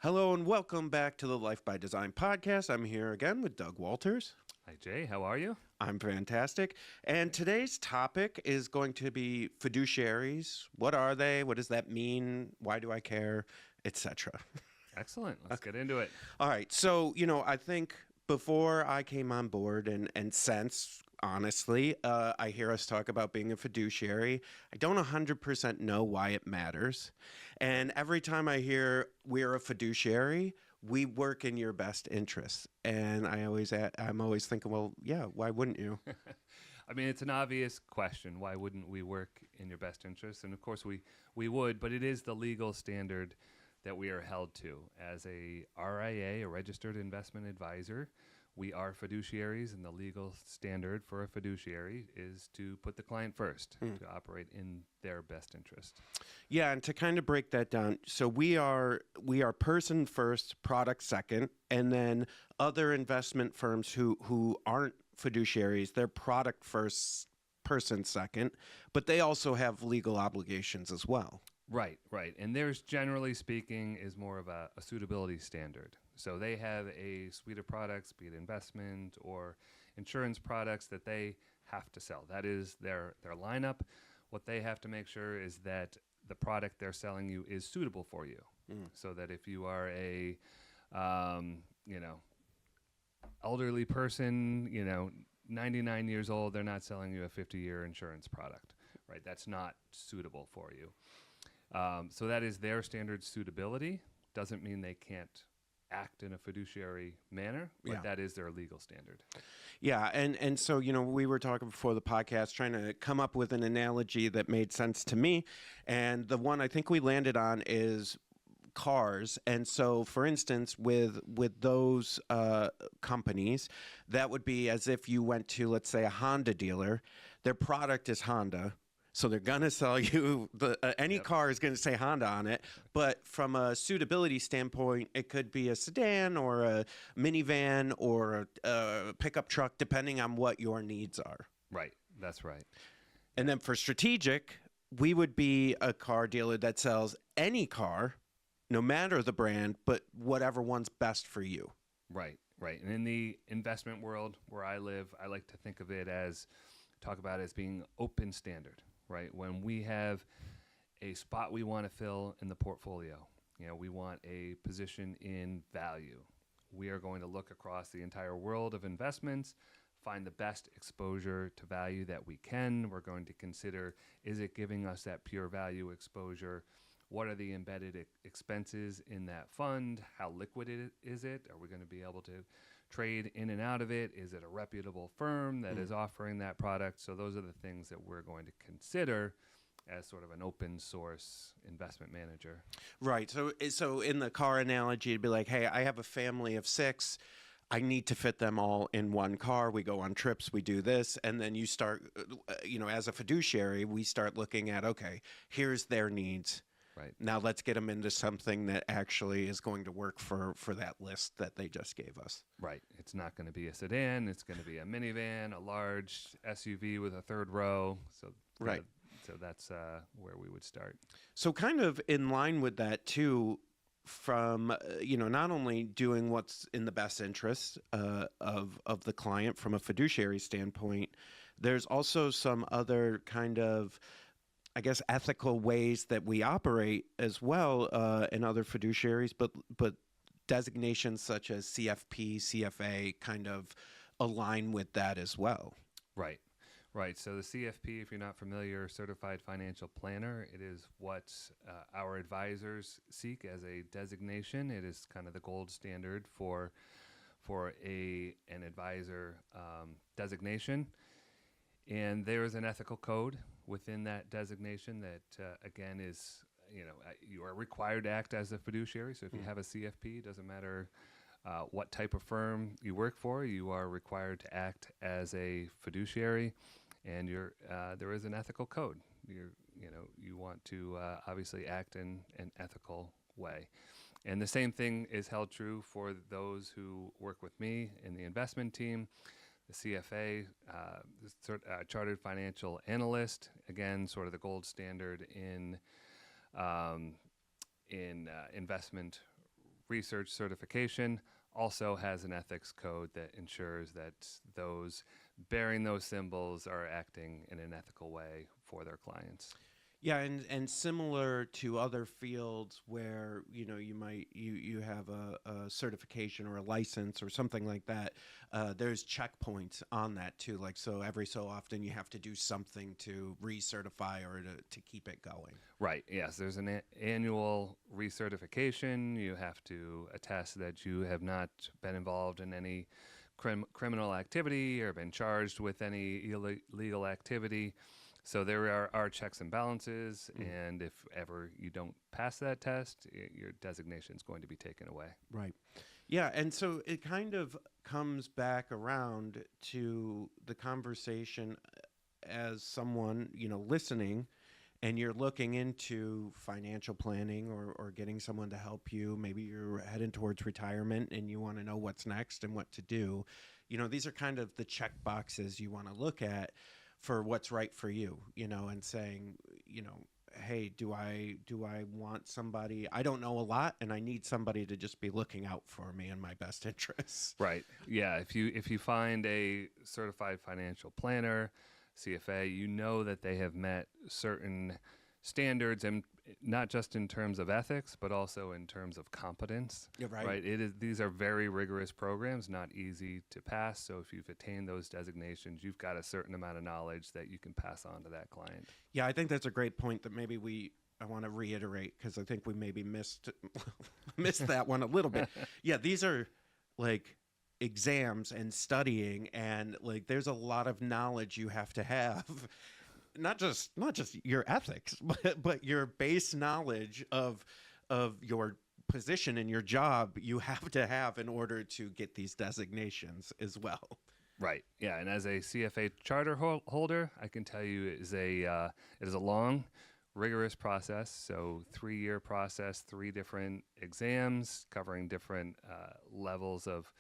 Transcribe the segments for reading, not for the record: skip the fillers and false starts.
Hello and welcome back to the Life by Design podcast. I'm here again with Doug Walters. Hi, Jay. How are you? I'm fantastic. And today's topic is going to be fiduciaries. What are they? What does that mean? Why do I care? Etc. Excellent. Let's get into it. All right. So, I think before I came on board and since, honestly, I hear us talk about being a fiduciary. I don't 100% know why it matters. And every time I hear we're a fiduciary, we work in your best interest. And I'm always thinking, well, yeah, why wouldn't you? I mean, it's an obvious question. Why wouldn't we work in your best interest? And of course, we would, but it is the legal standard that we are held to. As a RIA, a registered investment advisor, we are fiduciaries, and the legal standard for a fiduciary is to put the client first, to operate in their best interest. Yeah, and to kind of break that down, so we are person first, product second, and then other investment firms who aren't fiduciaries, they're product first, person second, but they also have legal obligations as well. Right. And theirs, generally speaking, is more of a suitability standard. So they have a suite of products, be it investment or insurance products, that they have to sell. That is their lineup. What they have to make sure is that the product they're selling you is suitable for you. So that if you are a, elderly person, 99 years old, they're not selling you a 50-year insurance product, right? That's not suitable for you. So that is their standard suitability. Doesn't mean they can't act in a fiduciary manner, but that is their legal standard. Yeah, and so, we were talking before the podcast, trying to come up with an analogy that made sense to me, and the one I think we landed on is cars. And so, for instance, with those companies, that would be as if you went to, let's say, a Honda dealer. Their product is Honda. So they're going to sell you any car is going to say Honda on it. But from a suitability standpoint, it could be a sedan or a minivan or a pickup truck, depending on what your needs are. Right. That's right. And then for strategic, we would be a car dealer that sells any car, no matter the brand, but whatever one's best for you. Right. And in the investment world where I live, I like to think of it talk about it as being open standard. Right. When we have a spot we want to fill in the portfolio, we want a position in value. We are going to look across the entire world of investments, find the best exposure to value that we can. We're going to consider, is it giving us that pure value exposure? What are the embedded expenses in that fund? How liquid is it? Are we going to be able to trade in and out of it? Is it a reputable firm that is offering that product? So those are the things that we're going to consider as sort of an open source investment manager. Right. So in the car analogy, it'd be like, hey, I have a family of 6. I need to fit them all in one car. We go on trips, we do this. And then you start, as a fiduciary, we start looking at, okay, here's their needs. Right. Now let's get them into something that actually is going to work for that list that they just gave us. Right. It's not going to be a sedan. It's going to be a minivan, a large SUV with a third row. So right. So that's where we would start. So kind of in line with that too, from not only doing what's in the best interest of the client from a fiduciary standpoint, there's also some other kind of, I guess, ethical ways that we operate as well in other fiduciaries, but designations such as CFP, CFA kind of align with that as well. Right. So the CFP, if you're not familiar, Certified Financial Planner, it is what our advisors seek as a designation. It is kind of the gold standard for an advisor designation. And there is an ethical code within that designation that, again, is, you are required to act as a fiduciary. So if you have a CFP, it doesn't matter what type of firm you work for, you are required to act as a fiduciary. And there is an ethical code. You want to obviously act in an ethical way. And the same thing is held true for those who work with me in the investment team. The CFA, Chartered Financial Analyst, again, sort of the gold standard in investment research certification also has an ethics code that ensures that those bearing those symbols are acting in an ethical way for their clients. Yeah, and similar to other fields where you have a certification or a license or something like that, there's checkpoints on that too. Like, so every so often you have to do something to recertify or to keep it going. Right. Yes. There's an annual recertification. You have to attest that you have not been involved in any criminal activity or been charged with any illegal activity. So there are checks and balances, and if ever you don't pass that test, your designation is going to be taken away. Right. Yeah, and so it kind of comes back around to the conversation as someone, listening, and you're looking into financial planning or getting someone to help you. Maybe you're heading towards retirement and you want to know what's next and what to do. These are kind of the check boxes you want to look at for what's right for you, and saying, hey, do I want somebody? I don't know a lot, and I need somebody to just be looking out for me and my best interests. Right. Yeah. If you find a certified financial planner, CFA, that they have met certain standards, and not just in terms of ethics, but also in terms of competence. Yeah, right. Right. These are very rigorous programs, not easy to pass. So if you've attained those designations, you've got a certain amount of knowledge that you can pass on to that client. Yeah, I think that's a great point that maybe I want to reiterate, because I think we maybe missed that one a little bit. Yeah, these are like exams and studying, and like there's a lot of knowledge you have to have. Not just your ethics, but your base knowledge of your position and your job you have to have in order to get these designations as well. Right. Yeah. And as a CFA charter holder, I can tell you it is a long, rigorous process. So 3-year process, 3 different exams covering different levels of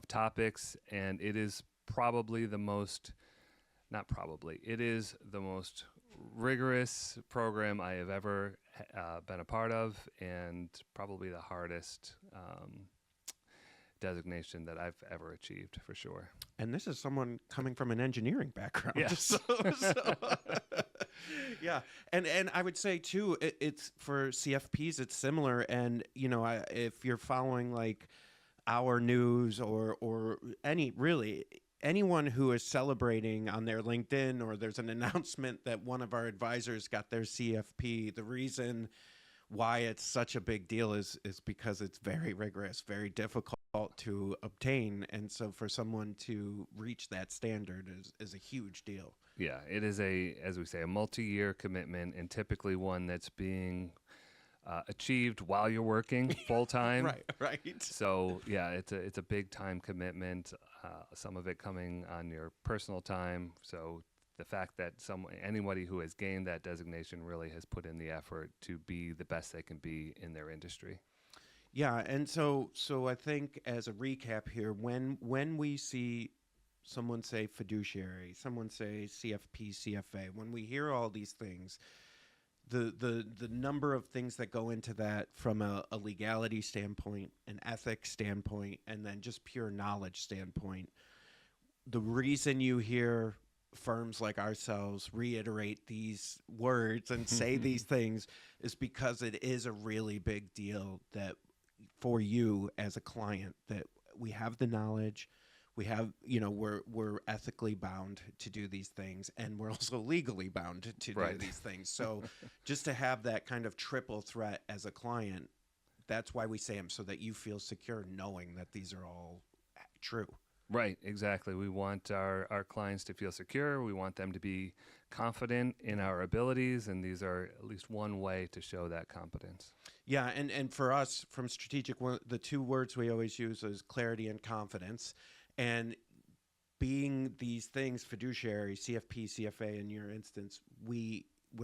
topics, and it is probably the most. Not probably. It is the most rigorous program I have ever been a part of, and probably the hardest designation that I've ever achieved, for sure. And this is someone coming from an engineering background. Yes. Yeah. And I would say, too, it's for CFPs, it's similar. And, if you're following like our news or anyone who is celebrating on their LinkedIn, or there's an announcement that one of our advisors got their CFP, the reason why it's such a big deal is because it's very rigorous, very difficult to obtain. And so for someone to reach that standard is a huge deal. Yeah, it is as we say, a multi-year commitment, and typically one that's being achieved while you're working full time. Right. So yeah, it's a big time commitment. Some of it coming on your personal time. So the fact that anybody who has gained that designation really has put in the effort to be the best they can be in their industry. Yeah, and so I think as a recap here, when we see someone say fiduciary, someone say CFP, CFA, when we hear all these things, the number of things that go into that from a legality standpoint, an ethics standpoint, and then just pure knowledge standpoint, the reason you hear firms like ourselves reiterate these words and say these things is because it is a really big deal that for you as a client, that we have the knowledge, we have, we're ethically bound to do these things, and we're also legally bound to do these things. So just to have that kind of triple threat as a client, that's why we say them, so that you feel secure knowing that these are all true. Right, exactly. We want our clients to feel secure. We want them to be confident in our abilities, and these are at least one way to show that competence. Yeah, and for us, from strategic, the 2 words we always use is clarity and confidence. And being these things, fiduciary, CFP, CFA in your instance, we're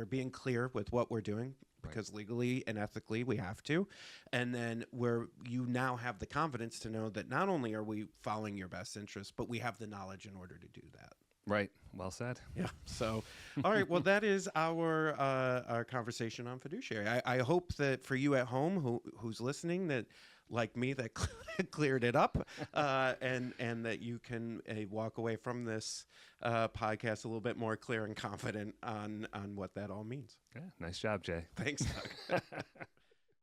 being clear with what we're doing, because legally and ethically we have to. And then you now have the confidence to know that not only are we following your best interests, but we have the knowledge in order to do that. Right. Well said. Yeah. So, all right. Well, that is our conversation on fiduciary. I hope that for you at home who's listening, that like me that cleared it up, and that you can walk away from this podcast a little bit more clear and confident on what that all means. Yeah, nice job, Jay. Thanks, Doug.